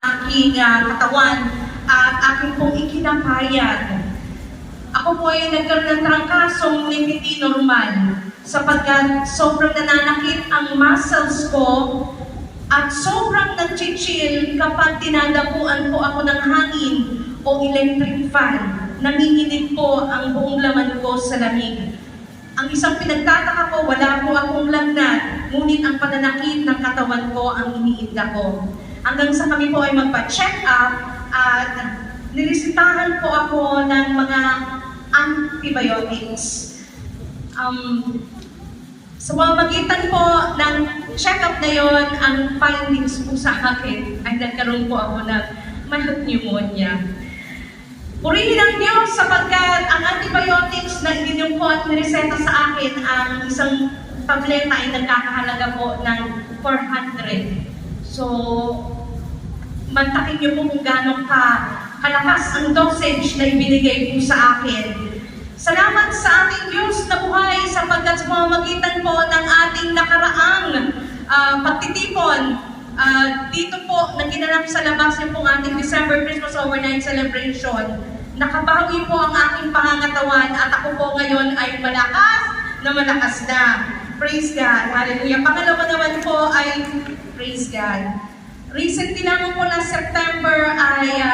aking katawan at aking pong ikinapayag. Ako po ay nagkaroon ng trangkasong hindi normal sapagkat sobrang nananakit ang muscles ko at sobrang nag-chill kapag tinadapuan po ako ng hangin o electric fan. Nanginginig po ang buong laman ko sa lamig. Ang isang pinagtataka ko, wala po akong lagnat, ngunit ang pananakit ng katawan ko ang iniinda ko. Hanggang sa kami po ay magpa-check up at niresitahan po ako ng mga antibiotics. Sa pamamagitan po ng check-up na yon, ang findings po sa akin ay nagkaroon po ako ng mild pneumonia. Purihin ang Diyos sapagkat ang antibiotics na ininom po at nireseta sa akin, ang isang tableta ay nagkakahalaga po ng 400. So, mantakin niyo po kung gano'ng kalakas ang dosage na ibinigay po sa akin. Salamat sa ating Diyos na buhay sapagkat sa pamamagitan po ng ating nakaraang pagtitipon dito po na ginanap sa labas yung pong ating December Christmas Overnight Celebration. Nakabawi po ang aking pangangatawan at ako po ngayon ay malakas na. Praise God. Hallelujah. Pangalawa naman po ay praise God. Recently naman po na September ay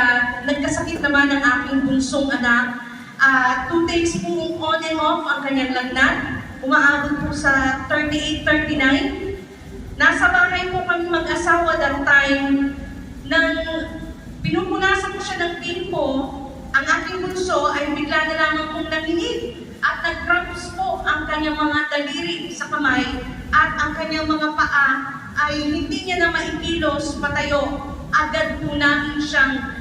nagkasakit naman ang aking bunsong anak. 2 days po on and off ang kanyang lagnat. Umaabot po sa 38-39. Nasa bahay po kami mag-asawa that time. Nang pinupunasan ko siya ng timpo, ang aking bunso ay bigla na lamang pong nanginig at nag-cramps po ang kanyang mga daliri sa kamay at ang kanyang mga paa ay hindi niya na maikilos patayo. Agad po namin siyang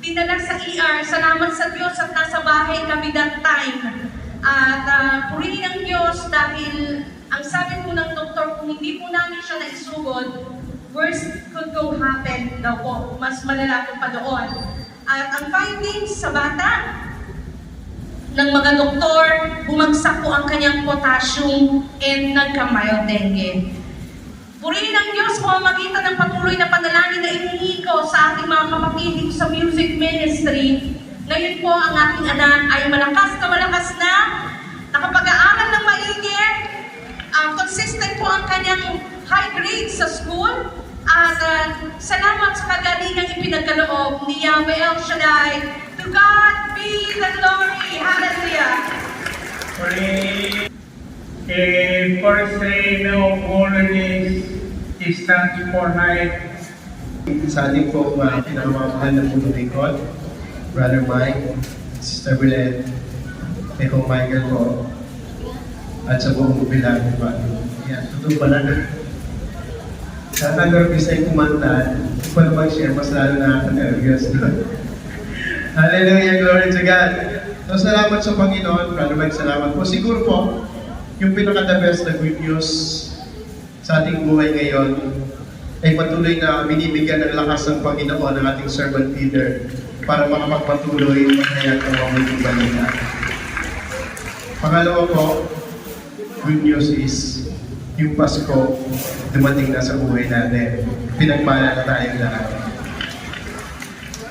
dinala sa ER. Salamat sa Diyos at nasa bahay kami that time. At purihin ang Diyos dahil ang sabi po ng doktor, kung hindi po namin siya naisugod, worst could go happen daw po. Mas malala po pa doon. At ang findings sa bata ng mga doktor, bumagsak po ang kanyang potassium and nagka-mild dengue. Purihin ang Diyos sa pamamagitan ng patuloy na panalangin na inihingi ko sa ating mga kapatid dito sa music ministry. Ngayon po ang aking anak ay malakas na, nakapag-aaral ng maigi, consistent po ang kanyang high grades sa school, at salamat sa kagalingang ipinagkaloob ni Yahweh El Shaddai. To God be the glory. Hallelujah. First say no holiness is thank you for night. Sa ating po pinakamamahal na punong lingkod, Brother Mike, Sister Belen, Echo Michael po, at sa buong bilang po. Yan, totoo pala na. Sa tanggapis ay kumanta, kung pa naman share, mas lalo na nervous. Hallelujah, glory to God. So, salamat sa Panginoon, Brother Mike, salamat po. Siguro po, yung pinaka-the best na good news sa ating buhay ngayon ay patuloy na binibigyan ng lakas ng Panginoon ng ating servant leader para makapagpatuloy mahayag ang mabuting balita. Pangalawa po, good news is yung Pasko dumating na sa buhay natin. Pinagpala na tayong lahat.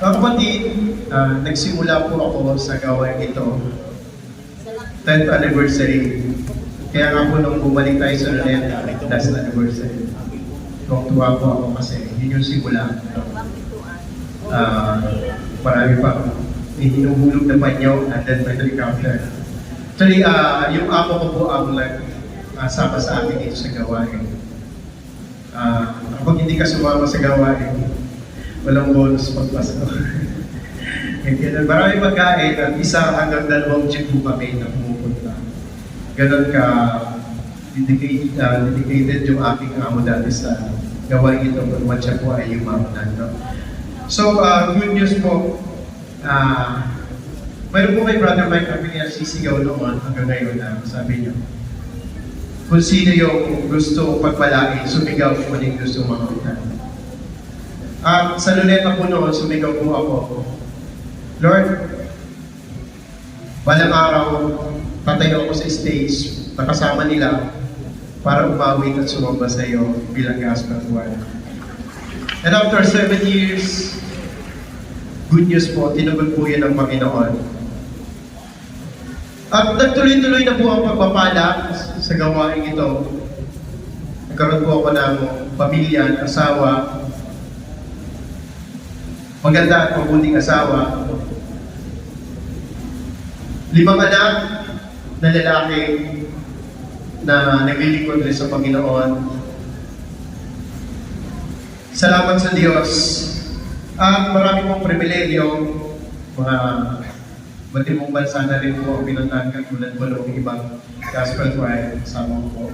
Mga kapatid, nagsimula po ako sa gawain ito. 10th anniversary. Kaya nga po nung bumalik tayo sa Luneta, last anniversary. Tuwa po ako kasi yun yung simula. Marami pa. May hinuhulog na panyo and then may helicopter. Actually, yung amo ko po ang sama sa akin dito sa gawain. Kapag hindi ka sumama sa gawain, walang bonus pagpasko. Marami pagkain at 1 hanggang 2 jeep po kami na pumupunta. Ganon ka dedicated yung aking amo dati sa gawain ito kung matya po ay yumaman. No? So, good news po. Mayroon po kay Brother Mike kami niya sisigaw noon hanggang ngayon na sabi niyo. Kung sino yung gusto pagpalain, sumigaw po yung gusto makita. Sa Luneta po noon, sumigaw po ako. Lord, balang araw, tatayo ako sa stage, nakasama nila para umawit at sumamba sa iyo bilang gospel choir. And after 7 years, good news po, tinugon po yan ng Panginoon. At nagtuloy-tuloy na po ang pagpapala sa gawain ito. Nagkaroon po ako ng pamilya, asawa, maganda at mabuting asawa, 5 anak na lalaki na naglilingkod rin sa Panginoon. Salamat sa Diyos. At marami pong pribilegyo, mga batimong bansa na rin po ang pinuntahan katulad po ng ibang gospel choir, kasama ko po,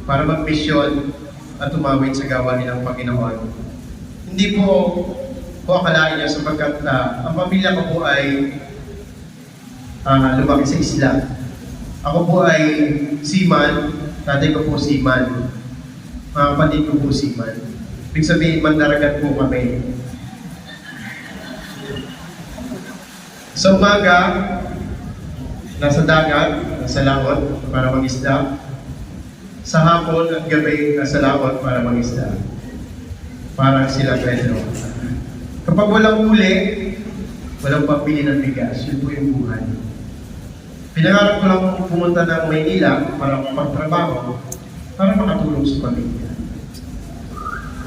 para mag-mission at tumawid sa gawain ng Panginoon. Hindi po akalain niyo sapagkat ang pamilya ko po ay lumaki sa isla. Ako po ay seaman, tatay ko po seaman, mga kapatid ko po seaman. Ibig sabihin, mandaragat po kami. Sa umaga, nasa dagat, nasa laot para mag-isda. Sa hapon at gabi, nasa laot para mag-isda. Parang sila Pedro. Kapag walang huli, walang pambili ng bigas, yun po yung buhay. Pinangarap ko lang pumunta ng Maynila para magtrabaho, para makatulong sa pamilya.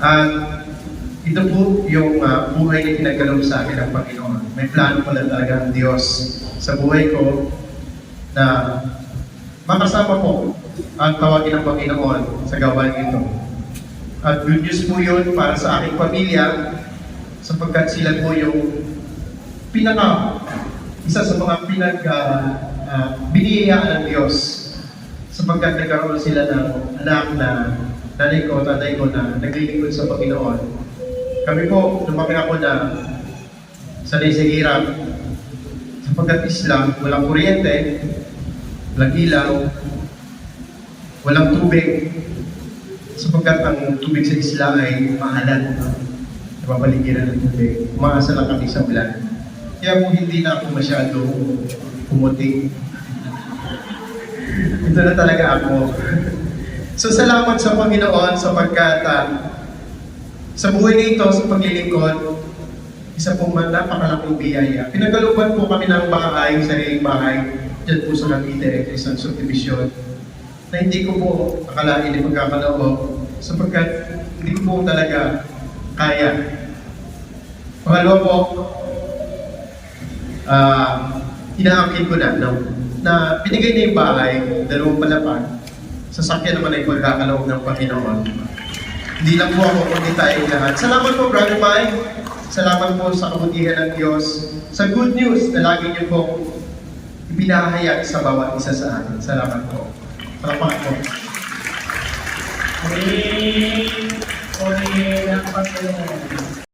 At ito po yung buhay na pinagkaloob sa akin ng Panginoon. May plano pala talaga ang Diyos sa buhay ko na makasama po ang tawagin ng Panginoon sa gawain ito. At good news po yun para sa aking pamilya sapagkat sila po yung isa sa mga biniyayaan ng Diyos sapagkat nagkaroon sila ng anak na nanay ko, tatay ko na naglilingkod sa Panginoon. Kami po, lumaki ako na sanay sa hirap sapagkat Islam, walang kuryente, walang ilaw, walang tubig sapagkat ang tubig sa isla ay mahalan. Napapaligiran ng tubig. Umaasa lang kami sa ulan. Kaya po hindi na ako masyado pumuti. Ito na talaga ako. So salamat sa Panginoon sapagkat sa buhay nito, sa paglilingkod, isa pong napakalaking biyaya. Pinagaluban po kami ng bahay, sariling bahay, dyan po sa Cavite, isang subdivision, na hindi ko po akalain na magkakaloob sapagkat hindi ko po talaga kaya. Pangalawa po, inaangkin ko na binigay na yung bahay, 2 palapag, sasakyan naman ay pagkakaloob ng Panginoon. Hindi lang po ako, kundi tayong lahat. Salamat po, Brother Mike. Salamat po sa kabutihan ng Diyos. Sa good news na lagi niyo po ipinahayag sa bawat isa sa atin. Salamat po. Salamat po. Puri ng Panginoon.